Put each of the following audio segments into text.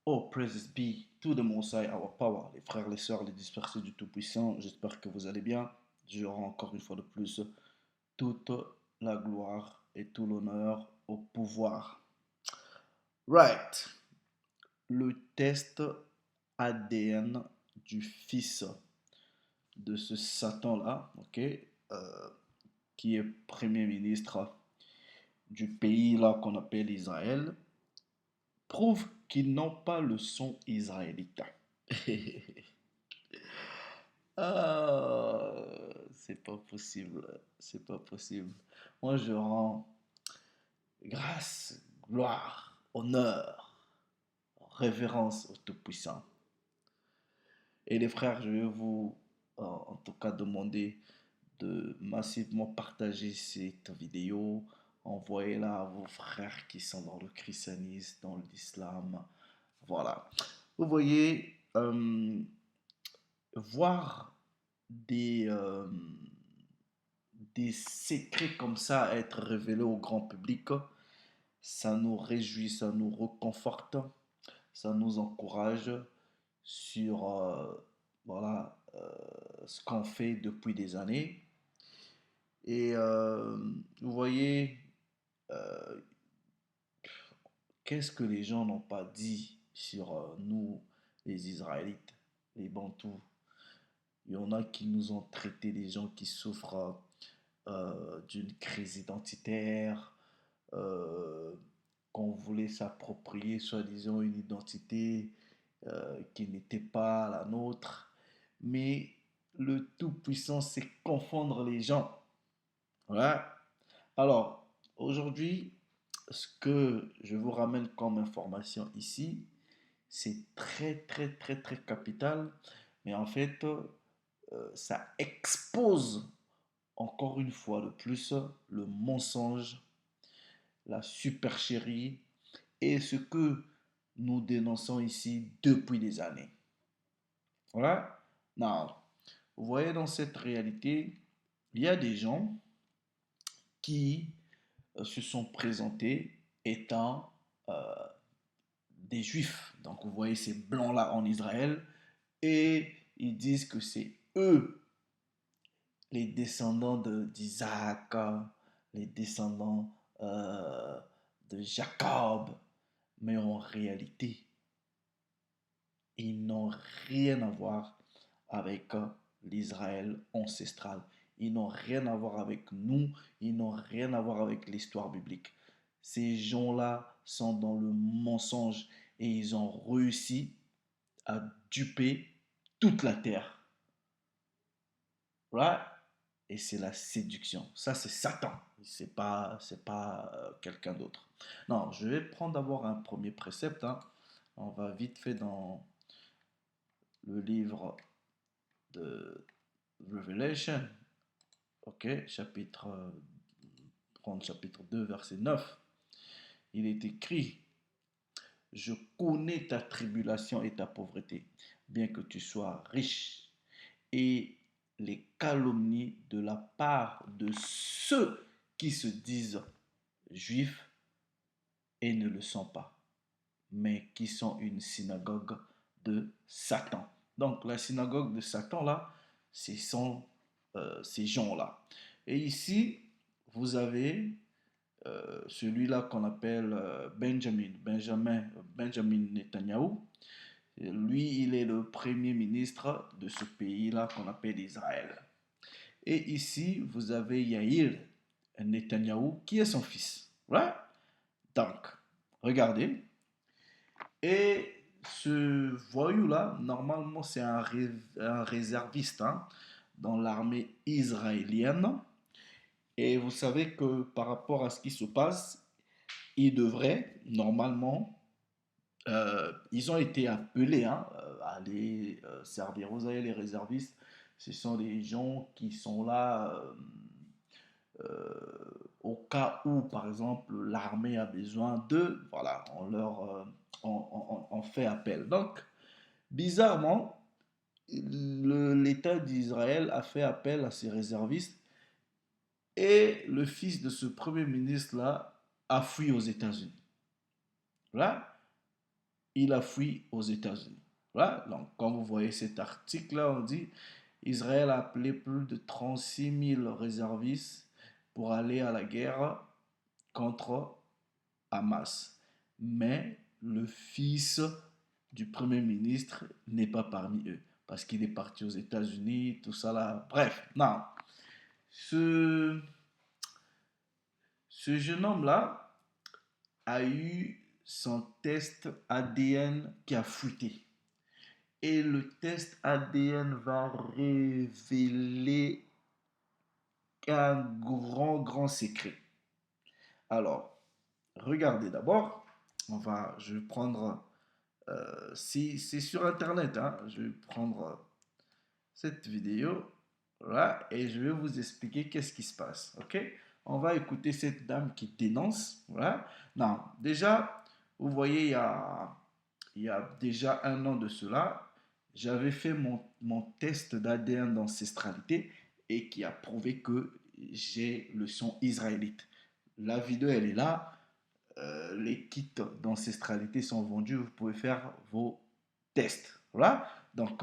Oh, praises be to the Most High, our power. Les frères, les sœurs, les dispersés du Tout-Puissant, j'espère que vous allez bien. Je rends encore une fois de plus toute la gloire et tout l'honneur au pouvoir. Right. Le test ADN du fils de ce Satan-là, ok, qui est premier ministre du pays là qu'on appelle Israël, prouve qu'ils n'ont pas le son israélite. Ah, c'est pas possible, c'est pas possible. Moi, je rends grâce, gloire, honneur, révérence au Tout-Puissant. Et les frères, je vais vous, en tout cas, demander de massivement partager cette vidéo. Envoyez-la à vos frères qui sont dans le christianisme, dans l'islam. Voilà. Vous voyez, voir des, euh, des secrets comme ça être révélés au grand public, ça nous réjouit, ça nous reconforte, ça nous encourage sur voilà, ce qu'on fait depuis des années. Et vous voyez, euh, qu'est-ce que les gens n'ont pas dit sur nous, les Israélites, les Bantous. Il y en a qui nous ont traité des gens qui souffrent d'une crise identitaire, euh, qu'on voulait s'approprier soi-disant une identité qui n'était pas la nôtre. Mais le Tout-Puissant, c'est confondre les gens. Voilà. Alors, aujourd'hui, ce que je vous ramène comme information ici, c'est très, très, très, très capital. Mais en fait, ça expose encore une fois de plus le mensonge, la supercherie et ce que nous dénonçons ici depuis des années. Voilà. Non. Vous voyez, dans cette réalité, il y a des gens qui se sont présentés étant des juifs. Donc vous voyez ces blancs-là en Israël et ils disent que c'est eux les descendants d'Isaac, les descendants de Jacob. Mais en réalité, ils n'ont rien à voir avec l'Israël ancestral. Ils n'ont rien à voir avec nous, ils n'ont rien à voir avec l'histoire biblique. Ces gens-là sont dans le mensonge et ils ont réussi à duper toute la terre. Right? Et c'est la séduction. Ça, c'est Satan. C'est pas quelqu'un d'autre. Non, je vais prendre d'abord un premier précepte, hein. On va vite fait dans le livre de Revelation, ok, chapitre 2, verset 9. Il est écrit, je connais ta tribulation et ta pauvreté, bien que tu sois riche, et les calomnies de la part de ceux qui se disent juifs et ne le sont pas, mais qui sont une synagogue de Satan. Donc la synagogue de Satan, là, ce sont ces gens-là. Et ici, vous avez celui-là qu'on appelle Benjamin Netanyahu. Lui, il est le premier ministre de ce pays-là qu'on appelle Israël. Et ici, vous avez Yair Netanyahu, qui est son fils. Right? Donc, regardez. Et ce voyou-là, normalement, c'est un réserviste, hein, dans l'armée israélienne. Et vous savez que par rapport à ce qui se passe, il devrait, normalement, ils ont été appelés, hein, à aller servir. Vous savez, les réservistes, ce sont des gens qui sont là au cas où, par exemple, l'armée a besoin d'eux. Voilà, on fait appel. Donc, bizarrement, l'État d'Israël a fait appel à ces réservistes et le fils de ce premier ministre-là a fui aux États-Unis. Là, il a fui aux États-Unis. Voilà, donc quand vous voyez cet article-là, on dit Israël a appelé plus de 36 000 réservistes pour aller à la guerre contre Hamas. Mais le fils du Premier ministre n'est pas parmi eux parce qu'il est parti aux États-Unis, tout ça là. Bref, non. Ce, ce jeune homme-là a eu son test ADN qui a fuité. Et le test ADN va révéler un grand secret. Alors, regardez d'abord. Je vais prendre, c'est sur Internet, hein, je vais prendre cette vidéo, voilà, et je vais vous expliquer qu'est-ce qui se passe, ok? On va écouter cette dame qui dénonce, voilà. Non, déjà, vous voyez, il y a déjà un an de cela, j'avais fait mon test d'ADN d'ancestralité et qui a prouvé que j'ai le sang israélite. La vidéo, elle est là. Les kits d'ancestralité sont vendus. Vous pouvez faire vos tests. Voilà. Donc,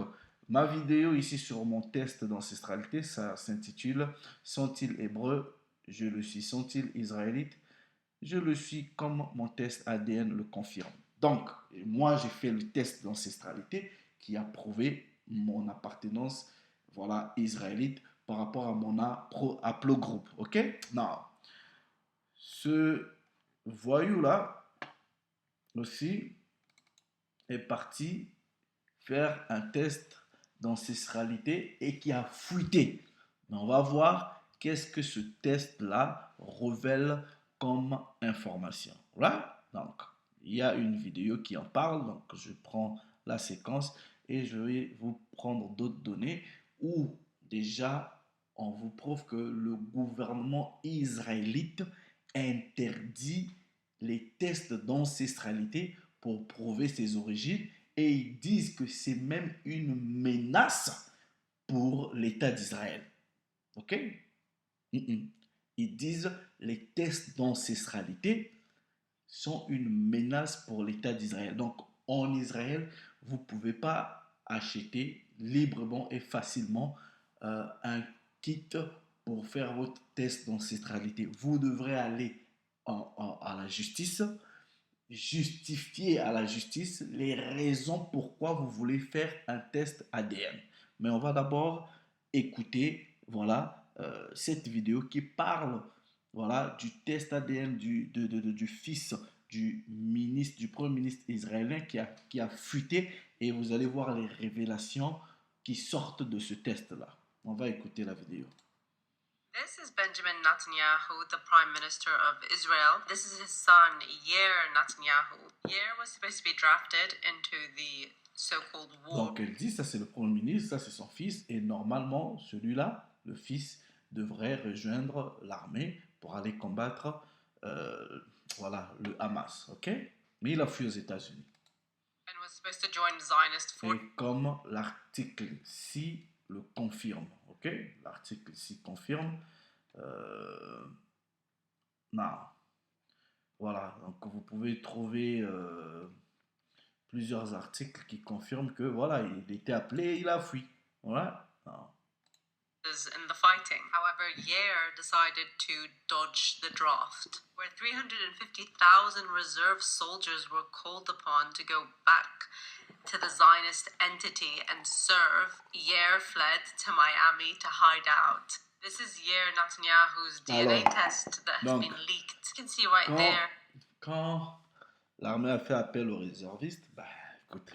ma vidéo ici sur mon test d'ancestralité, ça s'intitule Sont-ils hébreux? Je le suis. Sont-ils israélites? Je le suis comme mon test ADN le confirme. Donc, moi, j'ai fait le test d'ancestralité qui a prouvé mon appartenance, voilà, israélite par rapport à mon haplogroupe. Ok? Non. Ce voyou-là aussi est parti faire un test d'ancestralité et qui a fuité. Mais on va voir qu'est-ce que ce test-là révèle comme information. Voilà. Donc, il y a une vidéo qui en parle. Donc, je prends la séquence et je vais vous prendre d'autres données où déjà on vous prouve que le gouvernement israélite interdit les tests d'ancestralité pour prouver ses origines et ils disent que c'est même une menace pour l'État d'Israël. Ok? Ils disent les tests d'ancestralité sont une menace pour l'État d'Israël. Donc en Israël, vous ne pouvez pas acheter librement et facilement un kit pour faire votre test d'ancestralité. Vous devrez aller à la justice, justifier à la justice les raisons pourquoi vous voulez faire un test ADN. Mais on va d'abord écouter, voilà, cette vidéo qui parle, voilà, du test ADN du fils du ministre, du premier ministre israélien qui a fuité et vous allez voir les révélations qui sortent de ce test-là. On va écouter la vidéo. This is Benjamin Netanyahu, the Prime Minister of Israel. This is his son, Yair Netanyahu. Yair was supposed to be drafted into the so-called war. Donc elle dit, ça c'est le Premier ministre, ça c'est son fils, et normalement, celui-là, le fils, devrait rejoindre l'armée pour aller combattre voilà, le Hamas, ok? Mais il a fui aux États-Unis. And was supposed to join Zionist forces. Et comme l'article 6 le confirme, ok? L'article 6 confirme. Non. Voilà, donc vous pouvez trouver plusieurs articles qui confirment que voilà, il était appelé, il a fui. Voilà. Non. In the fighting. However, Yair decided to dodge the draft, where 350,000 reserve soldiers were called upon to go back to the Zionist entity and serve. Yair fled to Miami to hide out. This is Yair Netanyahu's DNA test that has been leaked. You can see right there. Quand l'armée a fait appel aux réservistes, bah écoute,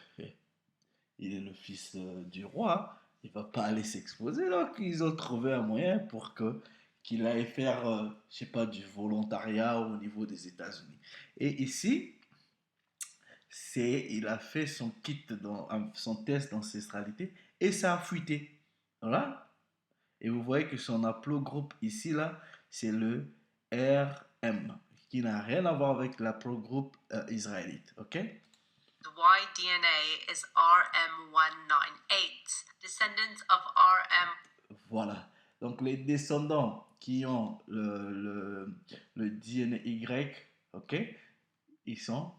il est le fils du roi, il va pas aller s'exposer, donc ils ont trouvé un moyen pour que qu'il aille faire, je sais pas, du volontariat au niveau des États-Unis. Et ici, il a fait son kit, son test d'ancestralité et ça a fuité. Voilà. Et vous voyez que son haplogroupe ici, là, c'est le RM, qui n'a rien à voir avec l'haplogroupe israélite. Ok? The Y-DNA is RM198, descendants of RM. Voilà. Donc les descendants qui ont le DNA Y, ok, ils sont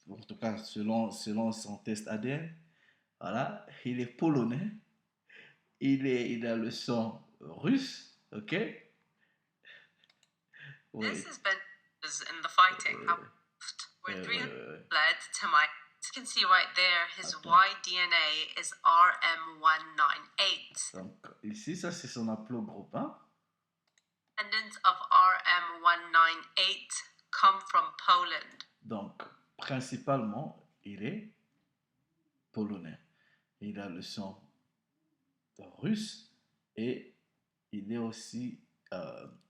en tout cas selon son test ADN, voilà, il est polonais, il a le sang russe, ok? This Oui, has been in the fighting, oui, where oui, oui, 300 oui, oui. led to my. As you can see right there, his Attends. Y-DNA is RM198. Donc, ici, ça, c'est son haplogroupe, hein? Descendants of RM198 come from Poland. Donc, principalement, il est polonais. Il a le sang russe et il est aussi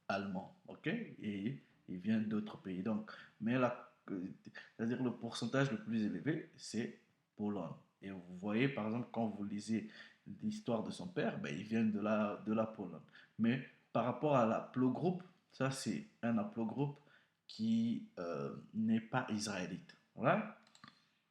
allemand, ok? Et il vient d'autres pays. Donc, mais c'est-à-dire le pourcentage le plus élevé, c'est Pologne. Et vous voyez, par exemple, quand vous lisez l'histoire de son père, ben, il vient de la Pologne. Mais par rapport à l'aplogroupe, ça c'est un haplogroupe qui n'est pas israélite. Voilà.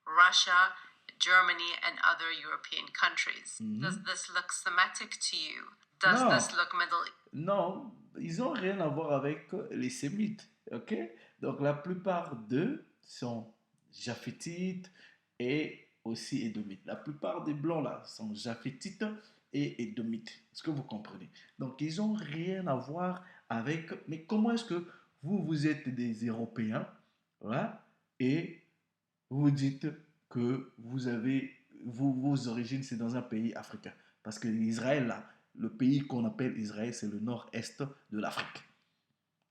Russia, Germany, and other European countries. Does Mhm. this look Semitic to you? Does Non, this look Middle non, ils n'ont rien à voir avec les Sémites, ok? Donc la plupart d'eux sont japhétites et aussi édomites. La plupart des blancs là sont japhétites et édomites. Est-ce que vous comprenez? Donc ils n'ont rien à voir avec. Mais comment est-ce que vous êtes des Européens, voilà, et vous dites que vous avez vos origines, c'est dans un pays africain. Parce que Israël, là, le pays qu'on appelle Israël, c'est le nord-est de l'Afrique.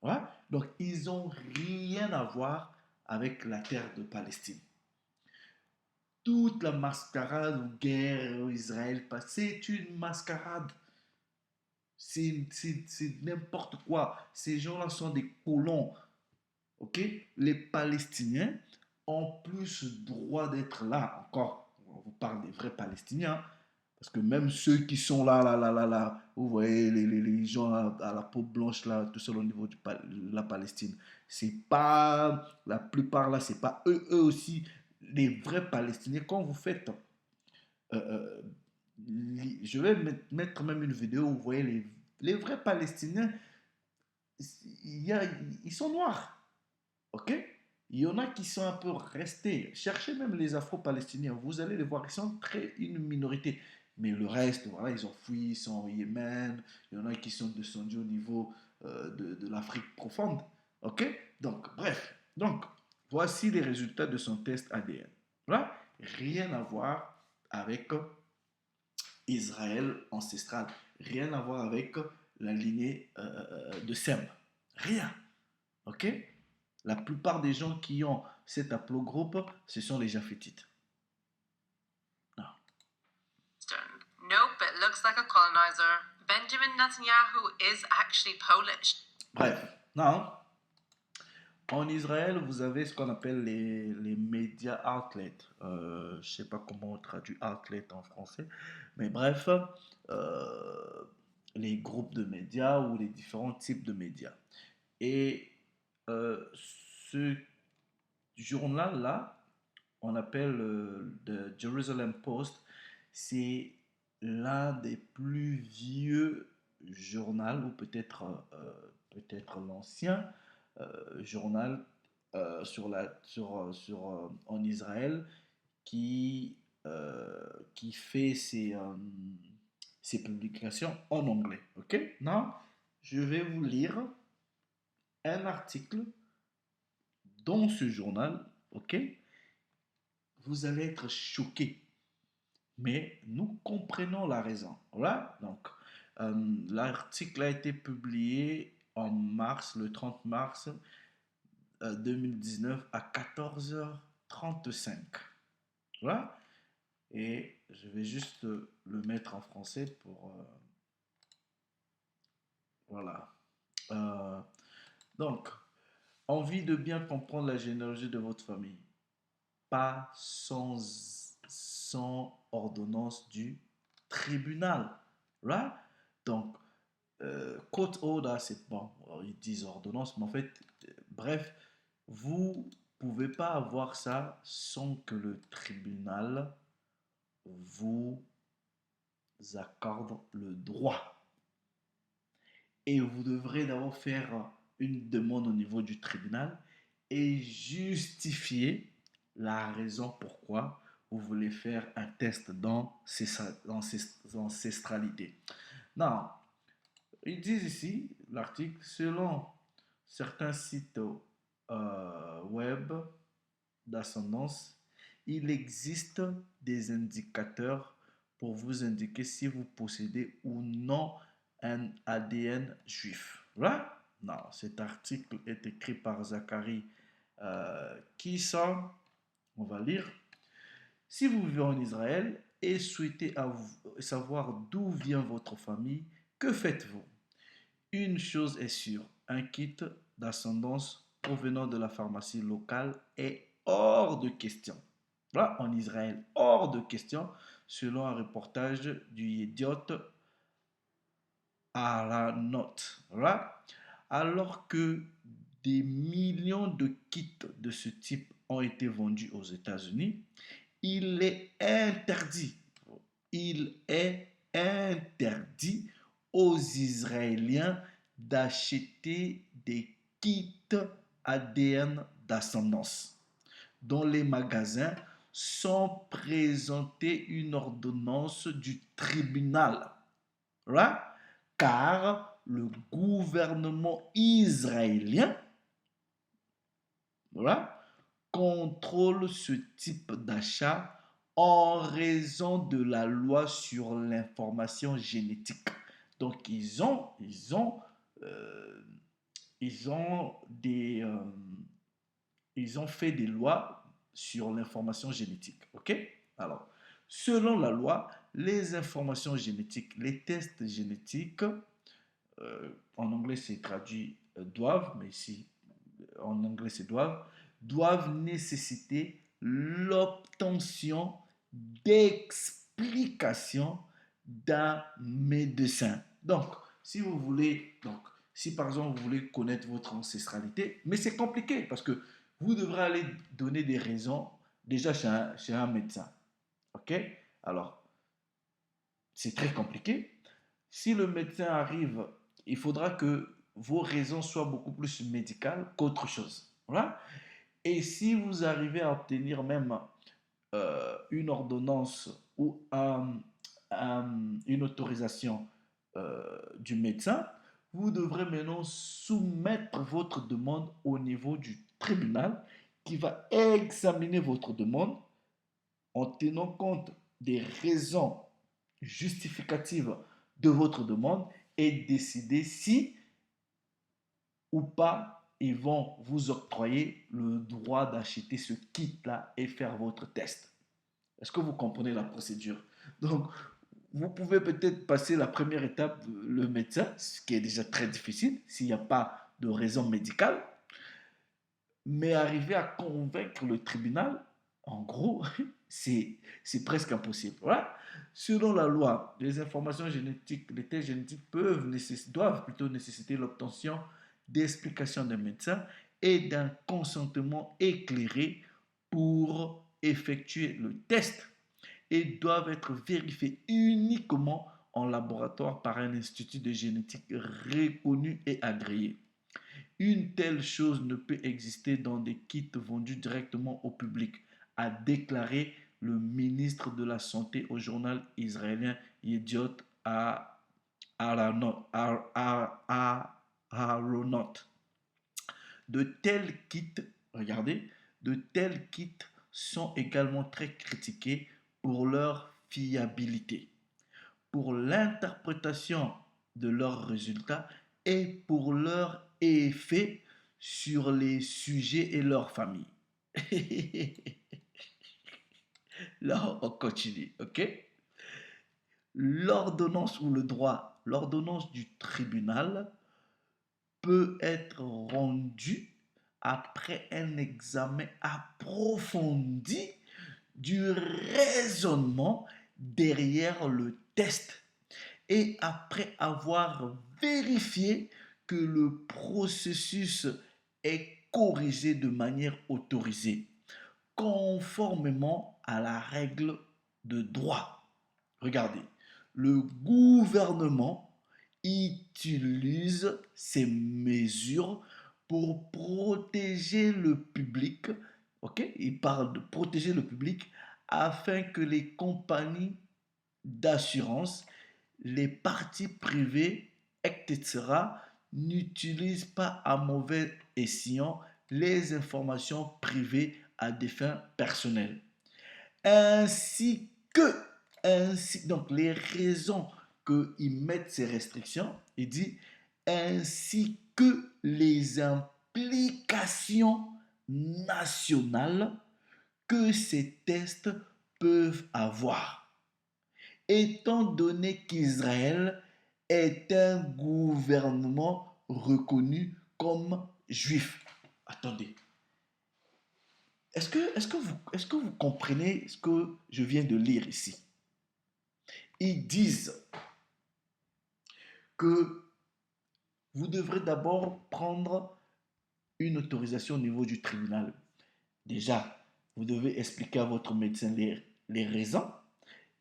Voilà. Donc, ils n'ont rien à voir avec la terre de Palestine. Toute la mascarade ou guerre Israël, c'est une mascarade. C'est n'importe quoi. Ces gens-là sont des colons. Ok? Les Palestiniens ont plus droit d'être là. Encore, on vous parle des vrais Palestiniens. Parce que même ceux qui sont là, vous voyez les gens à la peau blanche, là, tout seul au niveau de la Palestine, c'est pas, la plupart là, c'est pas eux aussi, les vrais Palestiniens. Quand vous faites, euh, euh, je vais mettre même une vidéo où vous voyez les vrais Palestiniens, il y a, ils sont noirs. Ok? Il y en a qui sont un peu restés. Cherchez même les Afro-Palestiniens. Vous allez les voir. Ils sont une minorité. Mais le reste, voilà, ils ont fui, ils sont au Yémen. Il y en a qui sont descendus au niveau de l'Afrique profonde. Ok? Donc, bref. Donc, voici les résultats de son test ADN. Voilà. Rien à voir avec Israël ancestral. Rien à voir avec la lignée de Sem. Rien. Ok? La plupart des gens qui ont cet haplogroupe, ce sont les Japhétites. Non. Nope, it looks like a colonizer. Benjamin Netanyahu is actually Polish. Bref, non. En Israël, vous avez ce qu'on appelle les médias outlets. Je ne sais pas comment on traduit outlet en français, mais bref, les groupes de médias ou les différents types de médias. Et ce journal-là, on appelle le Jerusalem Post, c'est l'un des plus vieux journaux, ou peut-être l'ancien journal en Israël qui fait ses publications en anglais. Ok? Non, je vais vous lire un article dans ce journal. Ok? Vous allez être choqués. Mais nous comprenons la raison. Voilà. Donc, l'article a été publié en mars, le 30 mars 2019 à 14h35. Voilà. Et je vais juste le mettre en français pour... voilà. Euh, donc, envie de bien comprendre la généalogie de votre famille. Pas sans ordonnance du tribunal. Là, donc, court order, c'est bon, ils disent ordonnance, mais en fait, bref, vous pouvez pas avoir ça sans que le tribunal vous accorde le droit. Et vous devrez d'abord faire une demande au niveau du tribunal et justifier la raison pourquoi vous voulez faire un test d'ancestralité. Non, ils disent ici, l'article, selon certains sites web d'ascendance, il existe des indicateurs pour vous indiquer si vous possédez ou non un ADN juif. Right? Non, cet article est écrit par Zachary Kisa. On va lire. Si vous vivez en Israël et souhaitez savoir d'où vient votre famille, que faites-vous? Une chose est sûre, un kit d'ascendance provenant de la pharmacie locale est hors de question. Là, en Israël, hors de question, selon un reportage du Yediot Aharonot. Là, alors que des millions de kits de ce type ont été vendus aux États-Unis, il est interdit, il est interdit aux Israéliens d'acheter des kits ADN d'ascendance dont les magasins sont présentés une ordonnance du tribunal. Right? Car le gouvernement israélien, right, contrôle ce type d'achat en raison de la loi sur l'information génétique. Donc euh, ils ont ils ont fait des lois sur l'information génétique. Ok? Alors, selon la loi, les informations génétiques, les tests génétiques, en anglais c'est traduit doivent, mais ici en anglais c'est doivent nécessiter l'obtention d'explications d'un médecin. Donc, si vous voulez, si par exemple vous voulez connaître votre ancestralité, mais c'est compliqué parce que vous devrez aller donner des raisons déjà chez un médecin. Ok? Alors, c'est très compliqué. Si le médecin arrive, il faudra que vos raisons soient beaucoup plus médicales qu'autre chose. Voilà. Et si vous arrivez à obtenir même une ordonnance ou une autorisation du médecin, vous devrez maintenant soumettre votre demande au niveau du tribunal qui va examiner votre demande en tenant compte des raisons justificatives de votre demande et décider si ou pas ils vont vous octroyer le droit d'acheter ce kit-là et faire votre test. Est-ce que vous comprenez la procédure? Donc, vous pouvez peut-être passer la première étape, le médecin, ce qui est déjà très difficile s'il n'y a pas de raison médicale, mais arriver à convaincre le tribunal, en gros, c'est presque impossible. Voilà. Selon la loi, les informations génétiques, les tests génétiques doivent plutôt nécessiter l'obtention d'explications d'un médecin et d'un consentement éclairé pour effectuer le test et doivent être vérifiés uniquement en laboratoire par un institut de génétique reconnu et agréé. Une telle chose ne peut exister dans des kits vendus directement au public, a déclaré le ministre de la Santé au journal israélien Yediot Aharonot. De tels kits, regardez, de tels kits sont également très critiqués pour leur fiabilité, pour l'interprétation de leurs résultats et pour leur effet sur les sujets et leurs familles. Là, on continue, ok? L'ordonnance ou le droit, l'ordonnance du tribunal peut être rendue après un examen approfondi du raisonnement derrière le test et après avoir vérifié que le processus est corrigé de manière autorisée, conformément à la règle de droit. Regardez, le gouvernement utilise ces mesures pour protéger le public Ok? Il parle de protéger le public afin que les compagnies d'assurance, les parties privées, etc., n'utilisent pas à mauvais escient les informations privées à des fins personnelles. Ainsi que, donc les raisons qu'ils mettent ces restrictions, il dit, ainsi que les implications nationales que ces tests peuvent avoir, étant donné qu'Israël est un gouvernement reconnu comme juif. Attendez, est-ce que vous comprenez ce que je viens de lire ici? Ils disent que vous devrez d'abord prendre une autorisation au niveau du tribunal. Déjà, vous devez expliquer à votre médecin les raisons.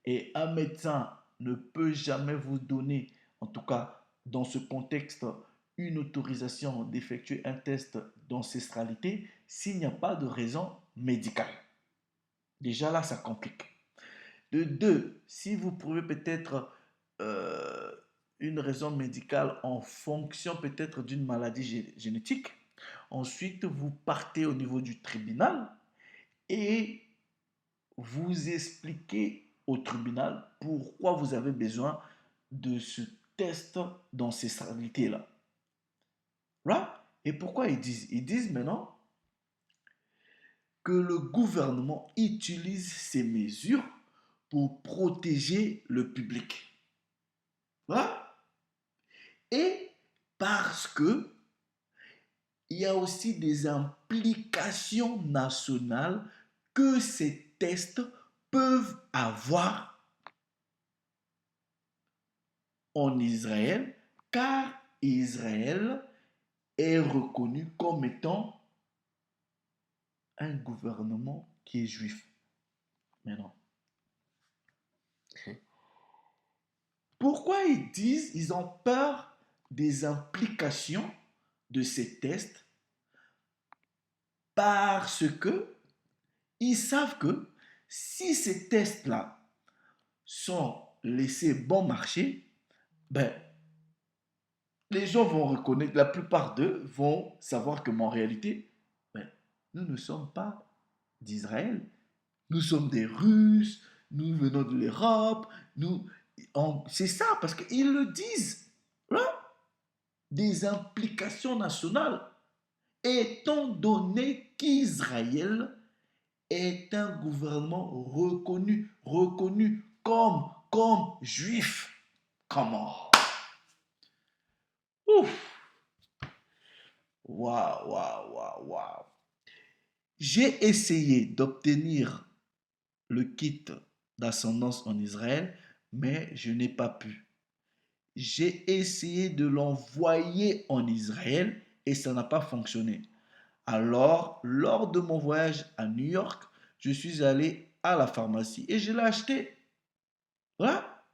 Et un médecin ne peut jamais vous donner, en tout cas dans ce contexte, une autorisation d'effectuer un test d'ancestralité s'il n'y a pas de raison médicale. Déjà là, ça complique. De deux, si vous prouvez peut-être euh, une raison médicale en fonction peut-être d'une maladie génétique, ensuite vous partez au niveau du tribunal et vous expliquez au tribunal pourquoi vous avez besoin de ce test d'ancestralité-là. Right? Et pourquoi ils disent? Ils disent maintenant que le gouvernement utilise ces mesures pour protéger le public. Right? Et parce que il y a aussi des implications nationales que ces tests peuvent avoir en Israël, car Israël est reconnu comme étant un gouvernement qui est juif. Mais non. Pourquoi ils disent, ils ont peur des implications de ces tests? Parce que ils savent que si ces tests-là sont laissés bon marché, ben, les gens vont reconnaître, la plupart d'eux vont savoir que en réalité, ben, nous ne sommes pas d'Israël. Nous sommes des Russes, nous venons de l'Europe, c'est ça, parce qu'ils le disent. Hein? Des implications nationales, étant donné qu'Israël est un gouvernement reconnu comme juif. Comment? Ouf! Waouh, waouh, waouh, waouh. J'ai essayé d'obtenir le kit d'ascendance en Israël, mais je n'ai pas pu. J'ai essayé de l'envoyer en Israël et ça n'a pas fonctionné. Alors, lors de mon voyage à New York, je suis allé à la pharmacie et je l'ai acheté. Voilà.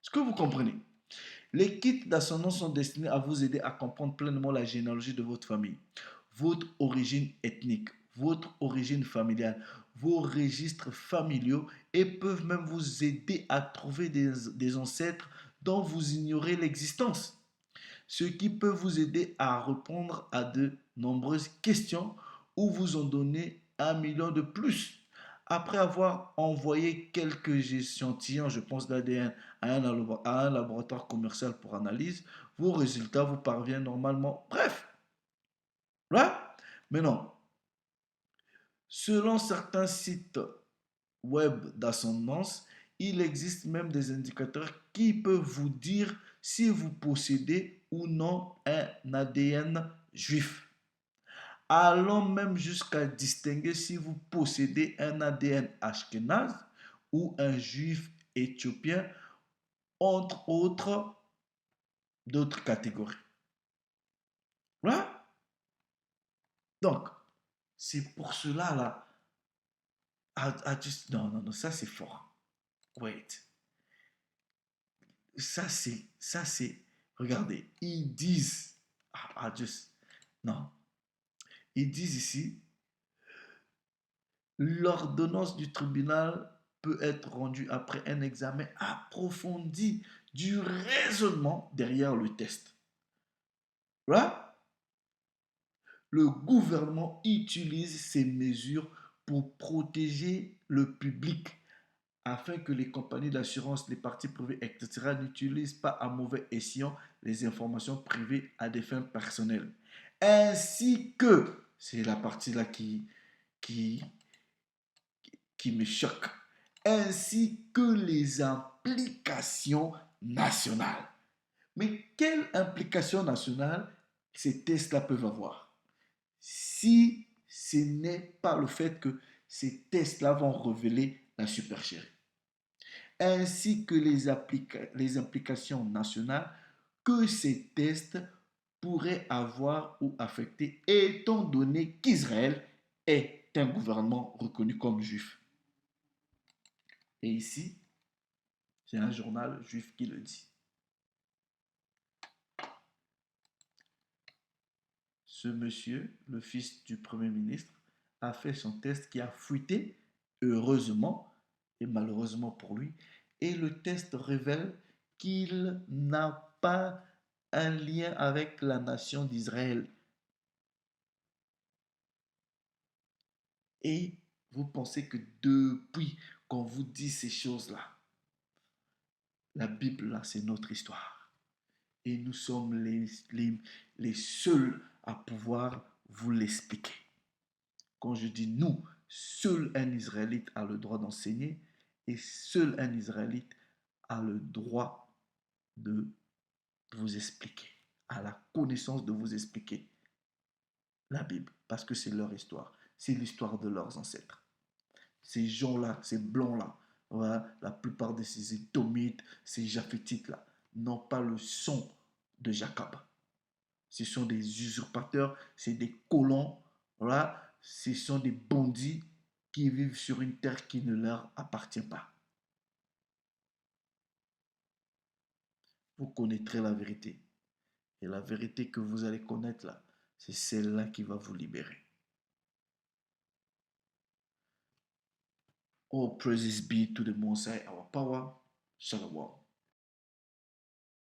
Est-ce que vous comprenez? Les kits d'ascendance sont destinés à vous aider à comprendre pleinement la généalogie de votre famille, votre origine ethnique, votre origine familiale, vos registres familiaux et peuvent même vous aider à trouver des ancêtres dont vous ignorez l'existence. Ce qui peut vous aider à répondre à de nombreuses questions ou vous en donner 1 million de plus. Après avoir envoyé quelques échantillons, je pense d'ADN, à un laboratoire commercial pour analyse, vos résultats vous parviennent normalement. Bref, là, maintenant, selon certains sites web d'ascendance, il existe même des indicateurs qui peuvent vous dire si vous possédez ou non un ADN juif. Allons même jusqu'à distinguer si vous possédez un ADN ashkénaze ou un juif éthiopien, entre autres d'autres catégories. Voilà. Donc, c'est pour cela là. Non, non, non, ça c'est fort. Wait. Regardez, ils disent, non, ils disent ici L'ordonnance du tribunal peut être rendue après un examen approfondi du raisonnement derrière le test. Là, le gouvernement utilise ces mesures pour protéger le public afin que les compagnies d'assurance, les parties privées, etc. n'utilisent pas à mauvais escient les informations privées à des fins personnelles. Ainsi que, c'est la partie là qui, qui me choque, ainsi que les implications nationales. Mais quelles implications nationales ces tests-là peuvent avoir si ce n'est pas le fait que ces tests-là vont révéler la supercherie, ainsi que les implications nationales que ces tests pourraient avoir ou affecter, étant donné qu'Israël est un gouvernement reconnu comme juif. Et ici, c'est un journal juif qui le dit. Ce monsieur, le fils du Premier ministre, a fait son test qui a fuité, heureusement et malheureusement pour lui, et le test révèle qu'il n'a pas un lien avec la nation d'Israël. Et vous pensez que depuis qu'on vous dit ces choses-là, la Bible, là, c'est notre histoire. Et nous sommes les seuls à pouvoir vous l'expliquer. Quand je dis nous, seul un Israélite a le droit d'enseigner et seul un Israélite a le droit de vous expliquer, a la connaissance de vous expliquer la Bible, parce que c'est leur histoire, c'est l'histoire de leurs ancêtres. Ces gens-là, ces blancs-là, voilà, la plupart de ces Édomites, ces Japhétites-là, n'ont pas le son de Jacob. Ce sont des usurpateurs, c'est des colons, voilà, ce sont des bandits qui vivent sur une terre qui ne leur appartient pas. Vous connaîtrez la vérité. Et la vérité que vous allez connaître là, c'est celle-là qui va vous libérer. All praises be to the Most High, our power. Shalom.